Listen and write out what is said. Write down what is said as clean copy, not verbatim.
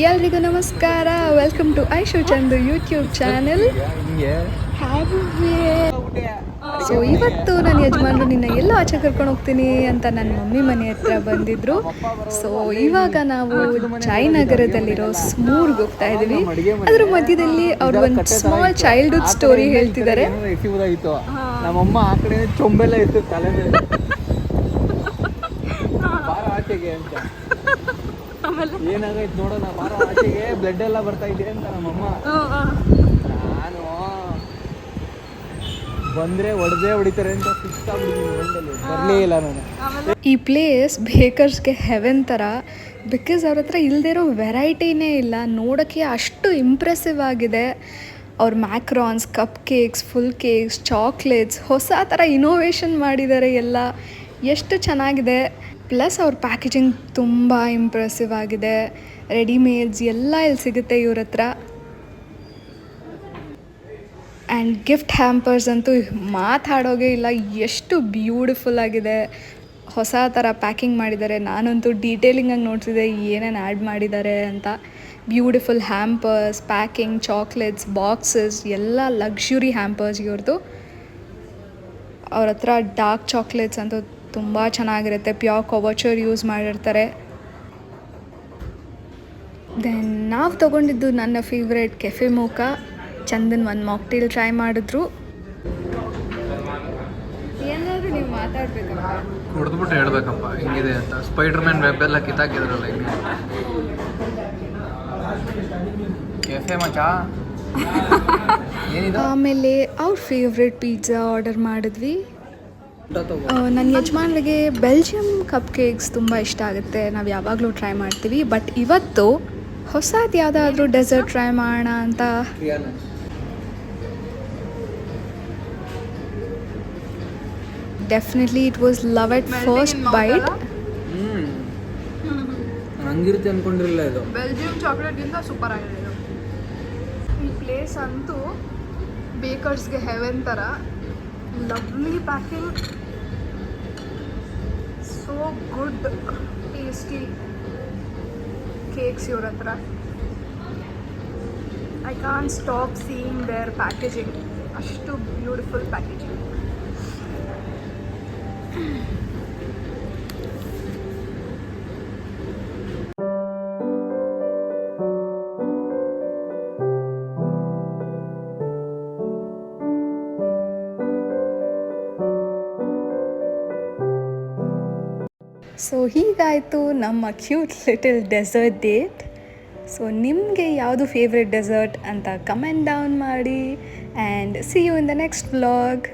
ಎಲ್ರಿಗೂ ನಮಸ್ಕಾರ. Welcome to Aishu Chandu YouTube channel. So ಇವತ್ತು ನನ್ನ ಯಜಮಾನರು ನಿನ್ನ ಎಲ್ಲೋ ಆಚೆ ಕರ್ಕೊಂಡು ಹೋಗ್ತೀನಿ ಅಂತ ನನ್ನ ಮಮ್ಮಿ ಮನೆ ಹತ್ರ ಬಂದಿದ್ರು. ಸೊ ಇವಾಗ ನಾವು ಜಯನಗರದಲ್ಲಿರೋ ಸ್ಮೂರ್ಗೆ ಹೋಗ್ತಾ ಇದ್ದೀವಿ. ಅದ್ರ ಮಧ್ಯದಲ್ಲಿ ಅವ್ರು ಒಂದು ಸ್ಮಾಲ್ ಚೈಲ್ಡ್ಹುಡ್ ಸ್ಟೋರಿ ಹೇಳ್ತಿದ್ದಾರೆ. ನಮ್ಮಮ್ಮ ಆ ಕಡೆ ಚೊಂಬೆಲ್ಲ ಇತ್ತು ತಲೆ ಮೇಲೆ ಬಾರ ಆಚೆಗೆ ಅಂತ. ಏನಾಗೈತೆ ನೋಡೋಣ, ಬಾರ ಆಚೆಗೆ ಬ್ಲಡ್ ಎಲ್ಲ ಬರ್ತಾ ಇದೆ ಅಂತ ನಮ್ಮಮ್ಮ. ನಾನು ಬಂದ್ರೆ ಹೊಡಿತಾರೆ ಅಂತ ಬರ್ಲೇ ಇಲ್ಲ ನಾನು. ಈ ಪ್ಲೇಸ್ ಬೇಕರ್ಸ್ಗೆ ಹೆವೆನ್ ಥರ, ಬಿಕಾಸ್ ಅವ್ರ ಹತ್ರ ಇಲ್ಲದೇ ಇರೋ ವೆರೈಟಿನೇ ಇಲ್ಲ. ನೋಡೋಕ್ಕೆ ಅಷ್ಟು ಇಂಪ್ರೆಸಿವ್ ಆಗಿದೆ. ಅವ್ರ macarons, cupcakes, full cakes, chocolates ಹೊಸ ಥರ ಇನೋವೇಷನ್ ಮಾಡಿದ್ದಾರೆ. ಎಲ್ಲ ಎಷ್ಟು ಚೆನ್ನಾಗಿದೆ. ಪ್ಲಸ್ ಅವ್ರ ಪ್ಯಾಕೇಜಿಂಗ್ ತುಂಬ ಇಂಪ್ರೆಸಿವ್ ಆಗಿದೆ. ರೆಡಿಮೇಡ್ಸ್ ಎಲ್ಲ ಇಲ್ಲಿ ಸಿಗುತ್ತೆ ಇವ್ರ ಹತ್ರ. ಆ್ಯಂಡ್ ಗಿಫ್ಟ್ ಹ್ಯಾಂಪರ್ಸ್ ಅಂತೂ ಮಾತಾಡೋಗೆ ಇಲ್ಲ, ಎಷ್ಟು ಬ್ಯೂಟಿಫುಲ್ ಆಗಿದೆ. ಹೊಸ ಥರ ಪ್ಯಾಕಿಂಗ್ ಮಾಡಿದ್ದಾರೆ. ನಾನಂತೂ ಡೀಟೇಲಿಂಗಾಗಿ ನೋಡ್ತಿದ್ದೆ ಏನೇನು ಆ್ಯಡ್ ಮಾಡಿದ್ದಾರೆ ಅಂತ. Beautiful hampers, packing, chocolates, boxes ಎಲ್ಲ ಲಕ್ಸುರಿ ಹ್ಯಾಂಪರ್ಸ್ ಇವ್ರದ್ದು. ಅವ್ರ ಹತ್ರ ಡಾರ್ಕ್ ಚಾಕ್ಲೇಟ್ಸ್ ಅಂತೂ ತುಂಬ ಚೆನ್ನಾಗಿರುತ್ತೆ. ಪ್ಯೂರ್ ಕೊವಚರ್ ಯೂಸ್ ಮಾಡಿರ್ತಾರೆ. ದೆನ್ ನಾವು ತೊಗೊಂಡಿದ್ದು ನನ್ನ ಫೇವ್ರೇಟ್ ಕೆಫೆ ಮೋಕಾ. ಚಂದನ್ ಒಂದು ಮಾಕ್ಟೇಲ್ ಟ್ರೈ ಮಾಡಿದ್ರು. ಏನಾದರೂ ನೀವು ಮಾತಾಡ್ಬೇಕಪ್ಪ, ಕುಡಿದ್ಬಿಟ್ಟು ಹೇಳ್ಬೇಕಪ್ಪ ಹಿಂಗಿದೆ ಅಂತ. ಸ್ಪೈಡರ್ ಮ್ಯಾನ್ ವೆಬ್ ಎಲ್ಲ ಕಿತ್ತಾಕಿದ್ರಲ್ಲ ಹಿಂಗೆ. ಕೆಫೆ ಮಚಾ ಆಮೇಲೆ ಅವ್ರ ಫೇವ್ರೇಟ್ ಪಿಜ್ಜಾ ಆರ್ಡರ್ ಮಾಡಿದ್ವಿ. ನನ್ನ ಯಜಮಾನ್ರಿಗೆ ಬೆಲ್ಜಿಯಂ ಕಪ್ ಕೇಕ್ಸ್ ತುಂಬ ಇಷ್ಟ ಆಗುತ್ತೆ. ನಾವು ಯಾವಾಗಲೂ ಟ್ರೈ ಮಾಡ್ತೀವಿ. ಬಟ್ ಇವತ್ತು ಹೊಸದು ಯಾವುದಾದ್ರೂ ಡೆಸರ್ಟ್ ಟ್ರೈ ಮಾಡೋಣ ಅಂತ. Definitely it was love at first bite. ಹಂಗಿರುತ್ತೆ ಅನ್ಕೊಂಡಿರಲಿಲ್ಲ. ಇದು ಬೆಲ್ಜಿಯಂ ಚಾಕ್ಲೇಟ್ಗಿಂತ ಸೂಪರ್ ಆಗಿದೆ ಇದು. ಈ ಪ್ಲೇಸ್ ಅಂತೂ ಬೇಕರ್ಸ್ಗೆ ಹೆವೆನ್ ಥರ. Lovely packing, so good, tasty cakes ಇವ್ರ ಹತ್ರ. I can't stop seeing their packaging. ಅಷ್ಟು ಬ್ಯೂಟಿಫುಲ್ ಪ್ಯಾಕೇಜಿಂಗ್. ಸೊ ಹೀಗಾಯಿತು ನಮ್ಮ cute little dessert date. So ನಿಮಗೆ ಯಾವುದು ಫೇವ್ರೆಟ್ ಡೆಸರ್ಟ್ ಅಂತ ಕಮೆಂಟ್ ಡೌನ್ ಮಾಡಿ. And see you in the next vlog.